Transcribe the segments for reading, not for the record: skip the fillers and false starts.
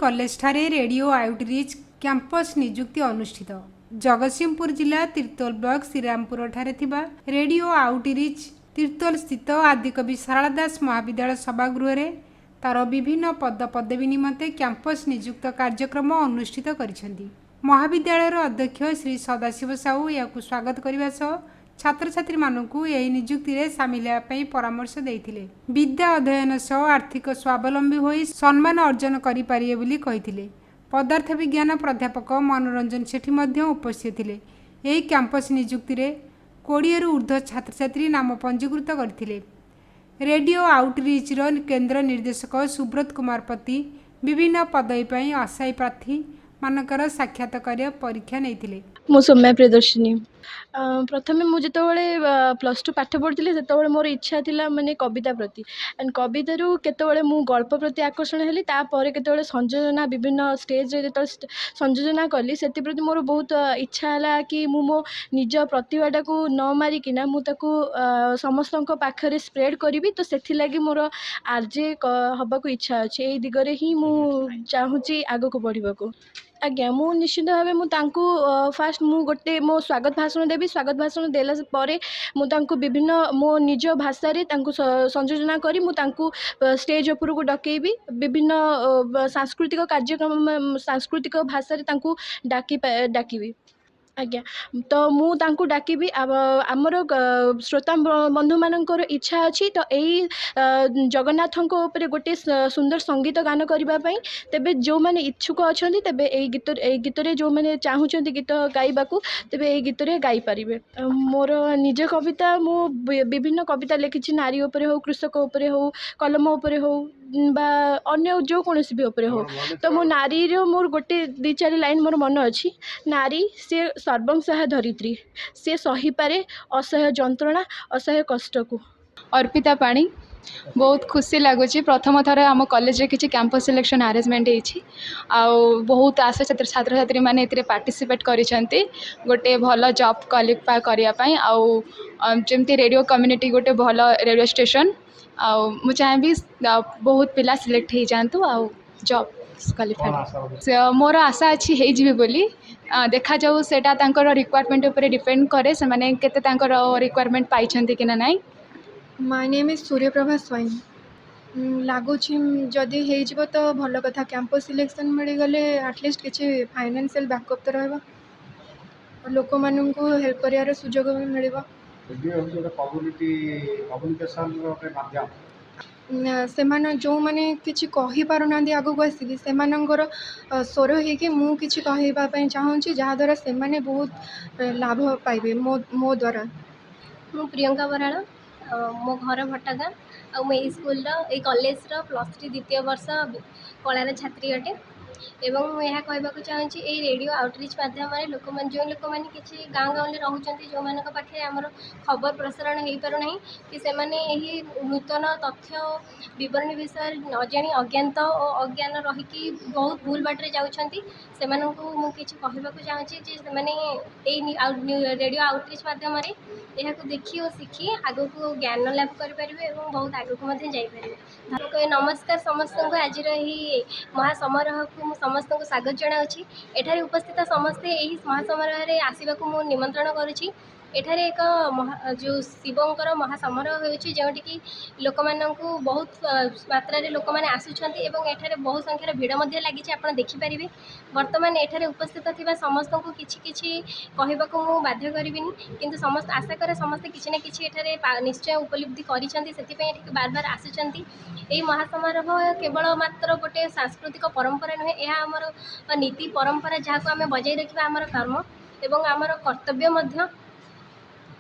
College ठारे radio outreach campus नियुक्ति अनुष्ठित। जगतसिंहपुर जिला तिर्तोल ब्लॉक श्रीरामपुर ठारे थिबा रेडियो आउटरीच तिर्तोल स्थित आदिकवि सारला दास महाविद्यालय सभागृह रे तार विभिन्न पद पदवी निमंते कैंपस नियुक्त कार्यक्रम अनुष्ठित करिसेंती। महाविद्यालयर अध्यक्ष श्री सदाशिव साहू याकु स्वागत करने सह छात्र छात्री मानकु एही नियुक्ति रे सामिल होगापी परामर्श देइथिले। विद्या अध्ययन सह आर्थिक स्वावलंबी होई सम्मान अर्जन करि पारिबे बोली कहिथिले। पदार्थ विज्ञान प्राध्यापक मनोरंजन सेठी मध्य उपस्थित थिले। एही कैंपस नियुक्ति रे 20 रु ऊर्ध्व छात्र छात्री नाम पंजीकृत करथिले। रेडियो आउटरीच रो केंद्र निर्देशक सुब्रत कुमार पति विभिन्न पदवी पई आशायी प्रार्थी मानकर साक्षात्कार परीक्षा नैथिले। मो सौम्या प्रियदर्शिनी प्रथमे मुझे प्लस टू पाठ पढ़ी से मोर इच्छा थिला माने कविता प्रति एंड कवितारू केतबेले मु गल्प प्रति आकर्षण हेली तापर केतबेले संयोजना विभिन्न स्टेज रे संयोजना कली से प्रति मोर बहुत इच्छा है कि मु मो निज प्रतिभाटा को न मारिकिना मु ताकू समस्त पाखरे स्प्रेड करी तो से लगी मोर आरजे हवा को इच्छा अच्छे यही दिगरे ही मु चाहूँगी आगक बढ़ा को। आज्ञा मु निश्चित भाव मुझे फास्ट मु गोटे मो स्वागत भाषण देवी। स्वागत भाषण देला परे मुझे विभिन्न मो निज भाषा रे संयोजना करी स्टेज उपरକୁ डकेबी विभिन्न सांस्कृतिक कार्यक्रम सांस्कृतिक भाषा रे डाकिबी। आज्ञा तो मु तांकु डाकिबी आमर श्रोता बंधु मानकर इच्छा अच्छी तो यही जगन्नाथों उपरे गोटे सुंदर संगीत गान करने तेबे जो माने इच्छुक अच्छा तेबे यही गीत जो माने चाहूँगी गीत गाइबाकू तेबे यही गीत गाई पारिबे। मोर निज कविता मु विभिन्न कविता लिखी नारी उपरे हो कृषक उपरे हो कलम उपरे हो बा अन्य जो कौन भी उपरे हो तो मो नारी रो मोर गोटे 2-4 लाइन मोर मन अच्छी। नारी से सर्वंसहा धरित्री से सही पारे असह्य जंत्रणा असह्य कष्ट को। अर्पिता पाणी बहुत खुशी लगुच प्रथम थर आम कॉलेज रे किछि कैंपस सिलेक्शन अरेंजमेंट होइछि आउ बहुत आशा छात्र छात्री माने एथिरे पार्टिसिपेट करिसेंती गोटे भल जॉब क्वालिफाई करिया पई आउ जेमती रेडियो कम्युनिटी गोटे भल रेडियो स्टेशन आउ मु चाहेबी बहुत पिला सिलेक्ट हो जातु आउ जॉब क्वालिफाई मोर आशा अच्छी हो जिवे बोली देखा जाऊ सेटा तांकर रिक्वायरमेंट ऊपर डिपेंड करे से माने केते तांकर रिक्वायरमेंट पाइछंती कि ना नाही। माय नेम इज सूर्यप्रभा स्वयं लगुच जदि हो तो भल कथा कैंपस सिलेक्शन मिल गले एटलिस्ट किसी फाइनेंशियल बैकअप तो रहा लोक मानू हेल्प कर सुजोग भी मिल से जो मैंने किसी कही पारना आगक आसिक से स्वर हो मु कि कहवाई चाहूँगी जहाद्वारा से बहुत लाभ पाइबे मो द्वारा। मु प्रियंका बराड़ मो घर भट्टागाँ आ स्कूल कॉलेज प्लस 3 द्वितीय वर्ष कलार छात्री अटे एवं यह कहवाक चाहूँगी ये रेडियो आउटरीच माध्यम लोक जो लोक मैंने किसी गाँ गाँव रोचे जो मान पाखे आमर खबर प्रसारण हो पारना कि से नूतन तथ्य विवरणी विषय न जाणी अज्ञात और अज्ञान रहीकि बहुत भूल बाटे जाऊँगी से मुझे कहवाक चाहूँगी से रेडियो आउटरीच माध्यम यह देखी और शिखी आग को ज्ञान लाभ करेंगे और बहुत आग को जापर। नमस्कार समस्त को आज महासमारोह को समस्त को स्वागत जनाऊँगी। एठारे उपस्थित समस्ते यही महासमारोह आसवा को निमंत्रण करुँची। एठारे एक जो शिवंकर महासमारोह होटी कि लोक मानू बहुत मात्रा लोक मैंने आसुँच एठारे बहुत संख्यार भिड़ लगी आप देखिपारे। बर्तमान एठारे उपस्थित थिबा समस्त को किछि कहवाक मु बाध्य करिबिनी किंतु समस्त आशा करे समस्त किछि ना किछि एठारे निश्चय उपलब्धि करिसेंती सेति बार बार आसुचंती। यही महासमारोह केवल मात्र गोटे सांस्कृतिक परंपरा नुहे यह आमर नीति परंपरा जहाँ आम बजाई रखा आमर कर्म एवं आमर कर्तव्य मध्य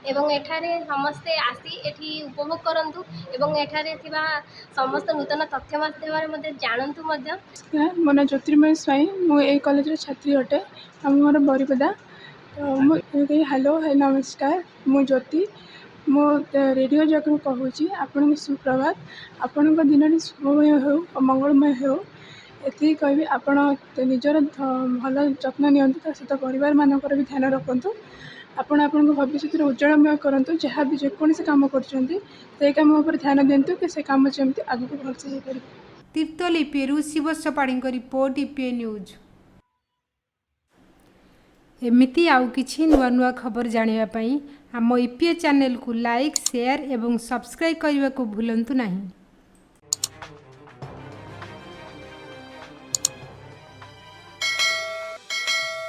एवं एठारे समस्ते आसी एठी उपभोग करंतु एवं एठारे थिबा समस्त नूतन तथ्य माध्यम जानतु मध्य। मन ज्योतिर्मय स्वाई मु ए कॉलेज रे छात्री अटे मोर बरीपदा तो हेलो नमस्कार मु ज्योति मो रेडियो जगह कहूँ आपण सुप्रभात आपण दिन शुभमय हो मंगलमय हो ये कहि आपण निजर भल जत्न नियंतु सहित परिवार मानकर भी ध्यान रखु आपण आपण भविष्य उज्जवलमय करूँ जहाँ भी जेकोसी कम कर काम ध्यान दिंतु कि से कम जमी आगे भलसे हो पार। ତିର୍ତ୍ତୋଲ ଇପିଏରୁ ଶିବ ସପାଢ଼ୀଙ୍କ ରିପୋର୍ଟ ଇପିଏ ନ୍ୟୁଜ୍। ଏମିତି ଆଉ କିଛି ନୂଆ ନୂଆ ଖବର ଜାଣିବା ପାଇଁ ଆମ ଇପିଏ ଚ୍ୟାନେଲକୁ ଲାଇକ୍, ସେୟାର ଏବଂ ସବସ୍କ୍ରାଇବ୍ କରିବାକୁ ଭୁଲନ୍ତୁ ନାହିଁ।